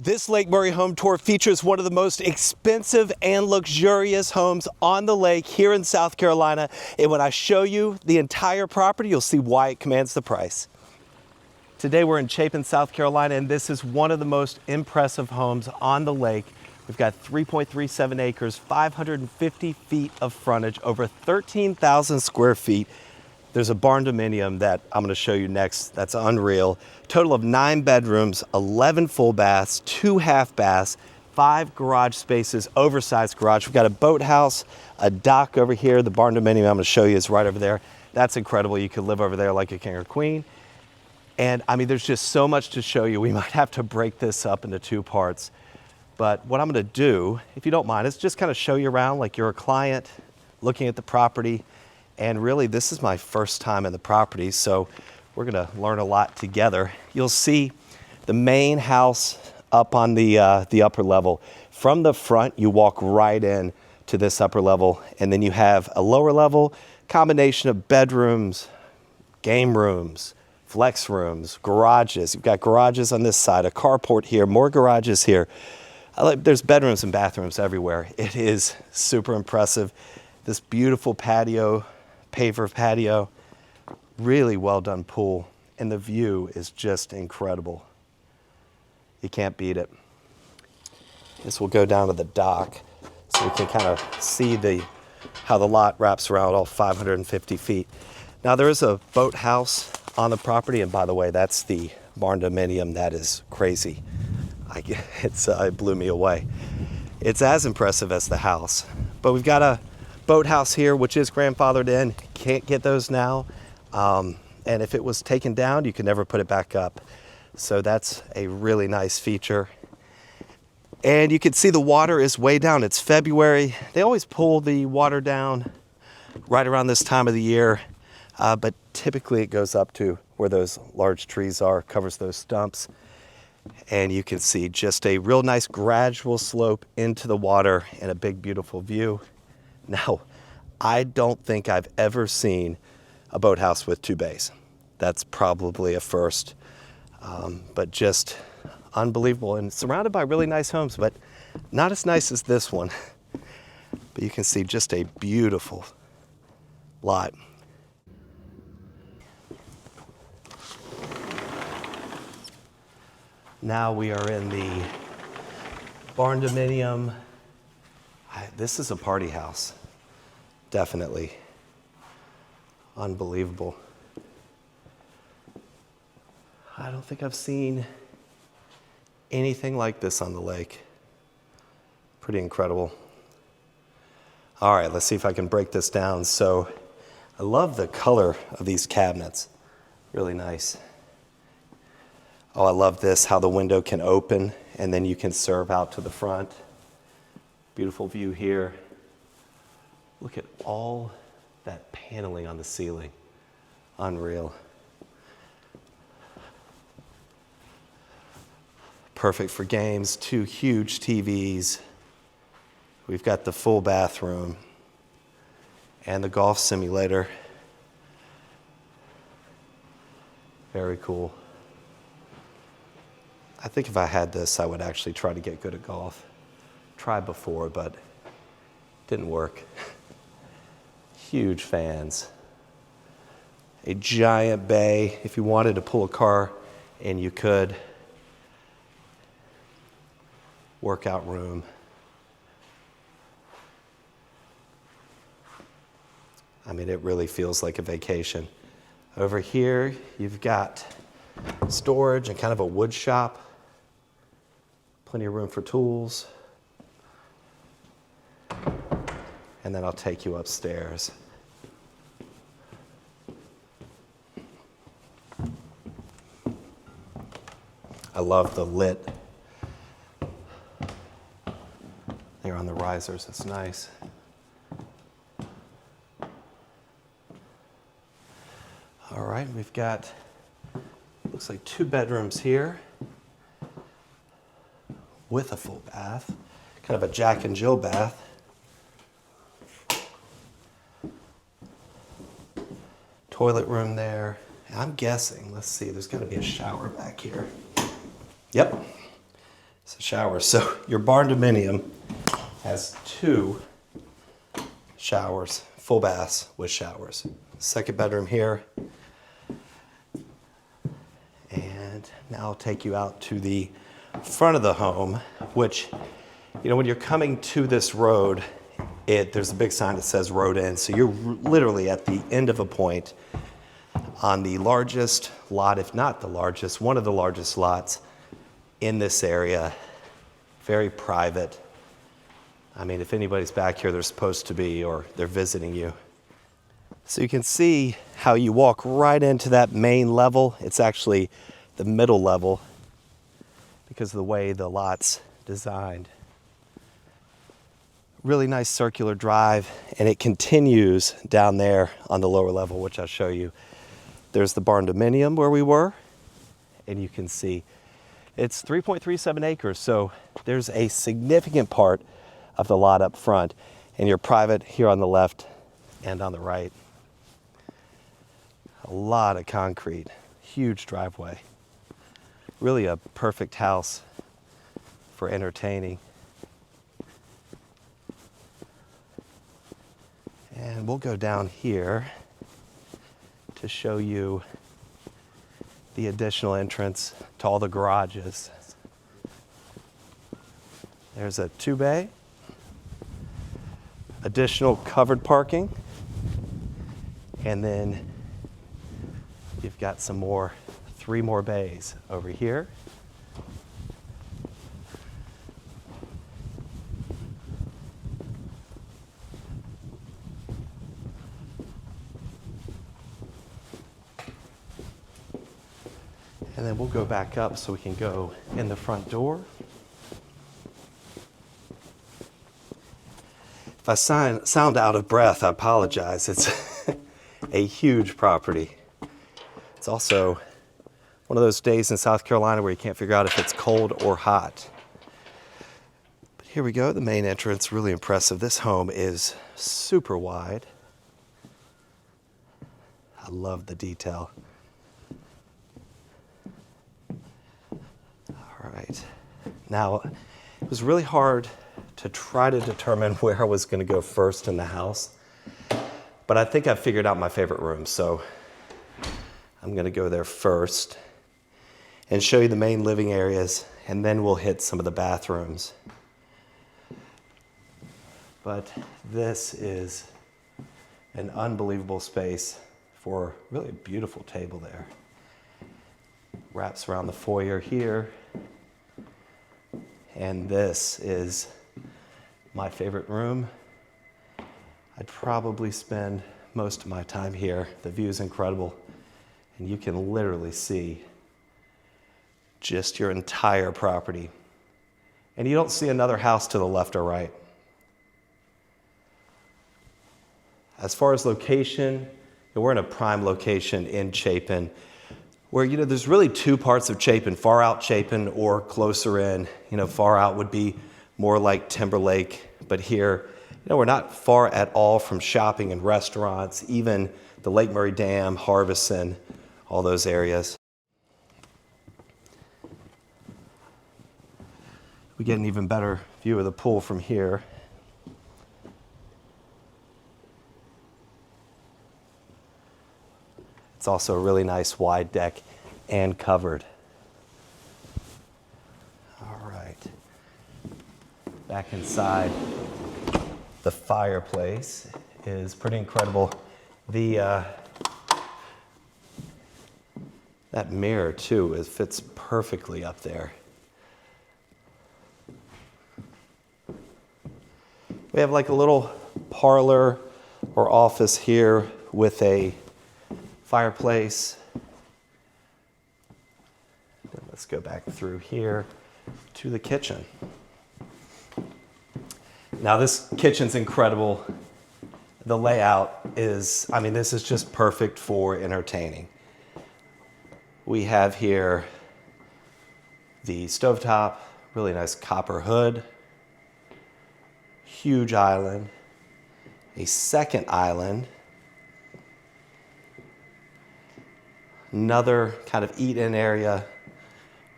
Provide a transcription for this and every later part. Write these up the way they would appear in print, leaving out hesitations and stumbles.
This Lake Murray home tour features one of the most expensive and luxurious homes on the lake here in South Carolina. And when I show you the entire property, you'll see why it commands the price. Today we're in Chapin, South Carolina, and this is one of the most impressive homes on the lake. We've got 3.37 acres, 550 feet of frontage, over 13,000 square feet. There's a Barnaminium that I'm going to show you next. That's unreal. Total of 9 bedrooms, 11 full baths, 2 half baths, 5 garage spaces, oversized garage. We've got a boathouse, a dock over here. The Barnaminium I'm going to show you is right over there. That's incredible. You could live over there like a king or queen. And I mean, there's just so much to show you. We might have to break this up into 2 parts. But what I'm going to do, if you don't mind, is just kind of show you around like you're a client looking at the property. And really, this is my first time in the property, so we're gonna learn a lot together. You'll see the main house up on the upper level. From the front, you walk right in to this upper level, and then you have a lower level combination of bedrooms, game rooms, flex rooms, garages. You've got garages on this side, a carport here, more garages here. There's bedrooms and bathrooms everywhere. It is super impressive. This beautiful patio, paver patio, really well done pool, and the view is just incredible. You can't beat it. This will go down to the dock so we can kind of see how the lot wraps around all 550 feet. Now there is a boathouse on the property, and by the way, that's the Barnaminium. That is crazy. It blew me away. It's as impressive as the house, but we've got a boathouse here, which is grandfathered in. Can't get those now. And if it was taken down, you can never put it back up. So that's a really nice feature. And you can see the water is way down. It's February. They always pull the water down right around this time of the year. But typically it goes up to where those large trees are, covers those stumps. And you can see just a real nice gradual slope into the water and a big, beautiful view. Now, I don't think I've ever seen a boathouse with 2 bays. That's probably a first, but just unbelievable. And surrounded by really nice homes, but not as nice as this one. But you can see just a beautiful lot. Now we are in the Barnaminium. This is a party house. Definitely. Unbelievable. I don't think I've seen anything like this on the lake. Pretty incredible. All right, let's see if I can break this down. So I love the color of these cabinets. Really nice. Oh, I love this, how the window can open and then you can serve out to the front. Beautiful view here. Look at all that paneling on the ceiling. Unreal. Perfect for games, 2 huge TVs. We've got the full bathroom and the golf simulator. Very cool. I think if I had this, I would actually try to get good at golf. Tried before, but didn't work. Huge fans. A giant bay. If you wanted to pull a car in, you could. Workout room. I mean, it really feels like a vacation. Over here, you've got storage and kind of a wood shop. Plenty of room for tools. And then I'll take you upstairs. I love the lit. They're on the risers, it's nice. All right, we've got, looks like 2 bedrooms here with a full bath, kind of a Jack and Jill bath. Toilet room there. I'm guessing, let's see, there's gotta be a shower back here. Yep. So showers. So your Barnaminium has 2 showers, full baths with showers. Second bedroom here. And now I'll take you out to the front of the home, which, you know, when you're coming to this road, there's a big sign that says road end. So you're literally at the end of a point on the largest lot, if not the largest, one of the largest lots in this area. Very private. I mean, if anybody's back here, they're supposed to be, or they're visiting you. So you can see how you walk right into that main level. It's actually the middle level because of the way the lot's designed. Really nice circular drive, and it continues down there on the lower level, which I'll show you. There's the Barnaminium where we were, and you can see it's 3.37 acres, so there's a significant part of the lot up front, and you're private here on the left and on the right. A lot of concrete, huge driveway. Really a perfect house for entertaining. And we'll go down here to show you the additional entrance to all the garages. There's a 2-bay, additional covered parking, and then you've got 3 more bays over here. And then we'll go back up so we can go in the front door. If I sound out of breath, I apologize. It's a huge property. It's also one of those days in South Carolina where you can't figure out if it's cold or hot. But here we go, the main entrance, really impressive. This home is super wide. I love the detail. All right. Now, it was really hard to try to determine where I was going to go first in the house, but I think I figured out my favorite room, so I'm going to go there first and show you the main living areas, and then we'll hit some of the bathrooms. But this is an unbelievable space for really a beautiful table there. Wraps around the foyer here. And this is my favorite room. I'd probably spend most of my time here. The view is incredible, and you can literally see just your entire property. And you don't see another house to the left or right. As far as location, we're in a prime location in Chapin, where, you know, there's really 2 parts of Chapin, far out Chapin or closer in. You know, far out would be more like Timberlake, but here, you know, we're not far at all from shopping and restaurants, even the Lake Murray Dam, Harveston, all those areas. We get an even better view of the pool from here. It's also a really nice wide deck and covered. All right. Back inside, the fireplace is pretty incredible. That mirror too, it fits perfectly up there. We have like a little parlor or office here with a fireplace. Let's go back through here to the kitchen. Now this kitchen's incredible. The layout is, I mean, this is just perfect for entertaining. We have here the stovetop, really nice copper hood, huge island, a second island, another kind of eat-in area,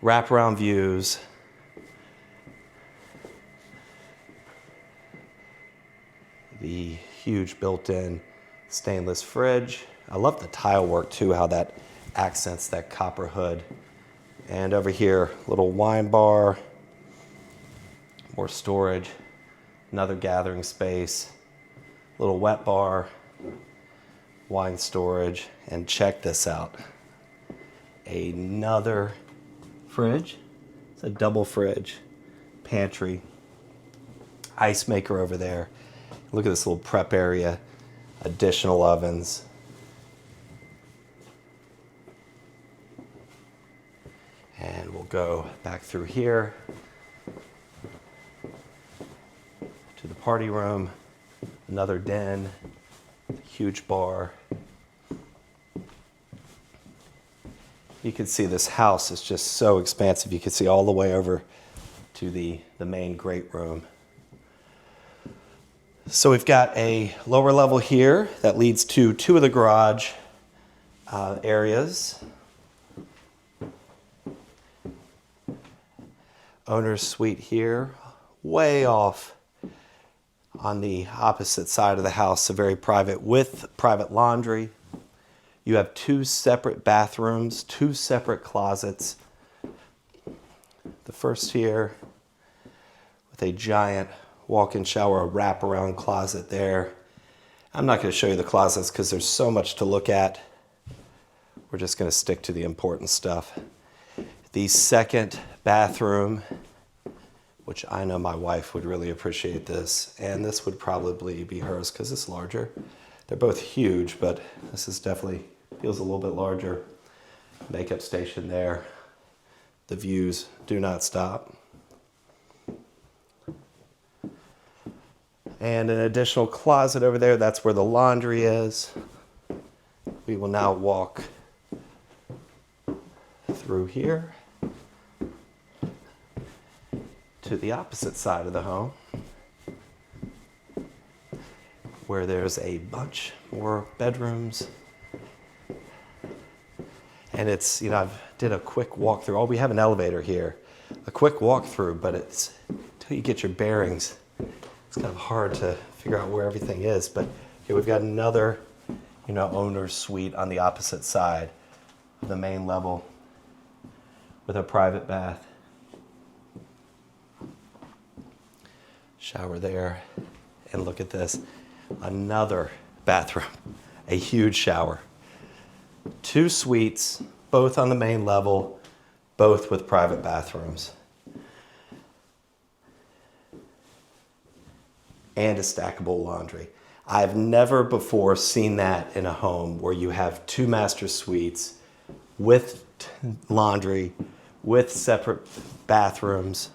wraparound views, The huge built-in stainless fridge. I love the tile work too, how that accents that copper hood. And over here, little wine bar, more storage, another gathering space, little wet bar, wine storage, and check this out. Another fridge. It's a double fridge, pantry, ice maker over there. Look at this little prep area, additional ovens. And we'll go back through here to the party room, another den, huge bar. You can see this house is just so expansive. You can see all the way over to the main great room. So we've got a lower level here that leads to two of the garage areas. Owner's suite here, way off on the opposite side of the house, so very private with private laundry. You have two separate bathrooms, two separate closets. The first here with a giant walk-in shower, a wraparound closet there. I'm not going to show you the closets because there's so much to look at. We're just going to stick to the important stuff. The second bathroom, which I know my wife would really appreciate this, and this would probably be hers because it's larger. They're both huge, but this is definitely feels a little bit larger. Makeup station there. The views do not stop. And an additional closet over there, that's where the laundry is. We will now walk through here to the opposite side of the home, where there's a bunch more bedrooms. And it's, I've did a quick walkthrough. Oh, we have an elevator here. A quick walkthrough, but it's, until you get your bearings, it's kind of hard to figure out where everything is. But here we've got another, owner's suite on the opposite side of the main level with a private bath. Shower there. And look at this, another bathroom, a huge shower. Two suites, both on the main level, both with private bathrooms. And a stackable laundry. I've never before seen that in a home where you have two master suites with laundry, with separate bathrooms.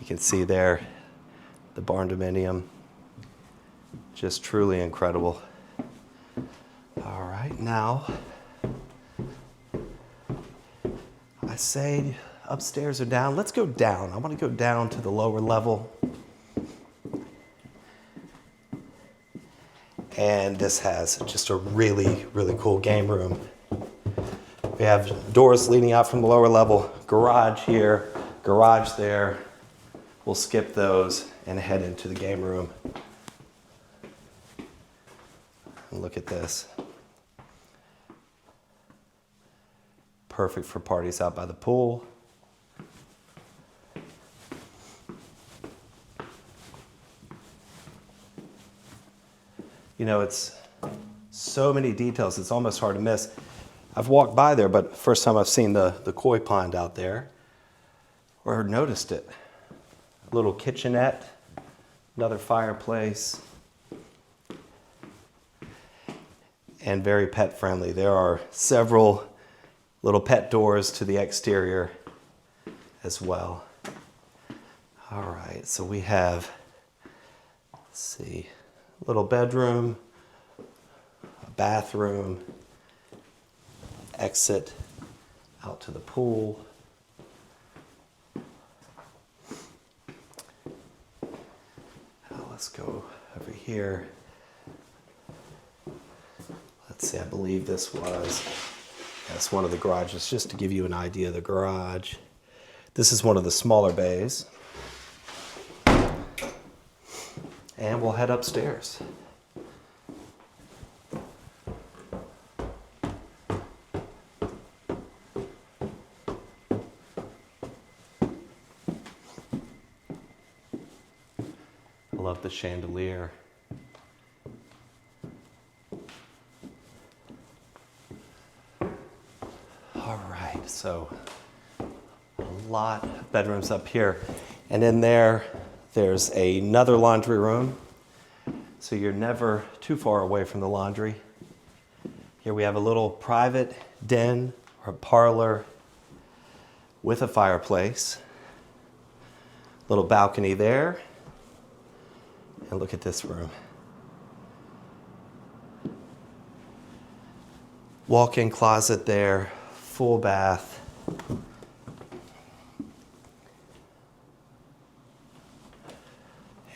You can see there the Barnaminium. Just truly incredible. All right, now I say upstairs or down. Let's go down. I want to go down to the lower level. And this has just a really, really cool game room. We have doors leading out from the lower level, garage here, garage there. We'll skip those and head into the game room. And look at this. Perfect for parties out by the pool. It's so many details, it's almost hard to miss. I've walked by there, but first time I've seen the koi pond out there, or noticed it. A little kitchenette, another fireplace, and very pet friendly. There are several little pet doors to the exterior as well. All right, so we have, let's see, a little bedroom, a bathroom, exit out to the pool. Now let's go over here. Let's see, I believe this was, that's one of the garages, just to give you an idea of the garage. This is one of the smaller bays. And we'll head upstairs. I love the chandelier. All right, so a lot of bedrooms up here. And in there, there's another laundry room. So you're never too far away from the laundry. Here we have a little private den or parlor with a fireplace. Little balcony there. And look at this room. Walk-in closet there, full bath.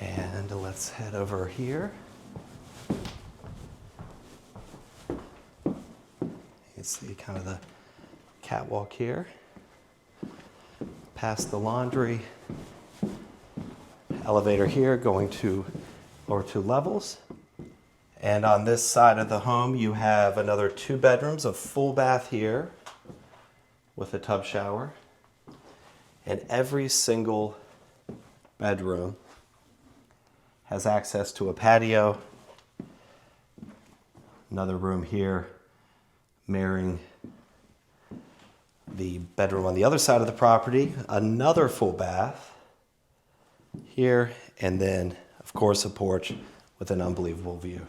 And let's head over here. You can see kind of the catwalk here. Past the laundry. Elevator here going to lower 2 levels. And on this side of the home, you have another 2 bedrooms, a full bath here with a tub shower. And every single bedroom has access to a patio. Another room here mirroring the bedroom on the other side of the property. Another full bath here, and then, of course, a porch with an unbelievable view.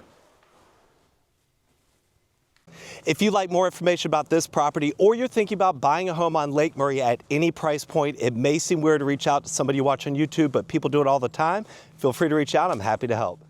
If you'd like more information about this property, or you're thinking about buying a home on Lake Murray at any price point, it may seem weird to reach out to somebody you watch on YouTube, but people do it all the time. Feel free to reach out. I'm happy to help.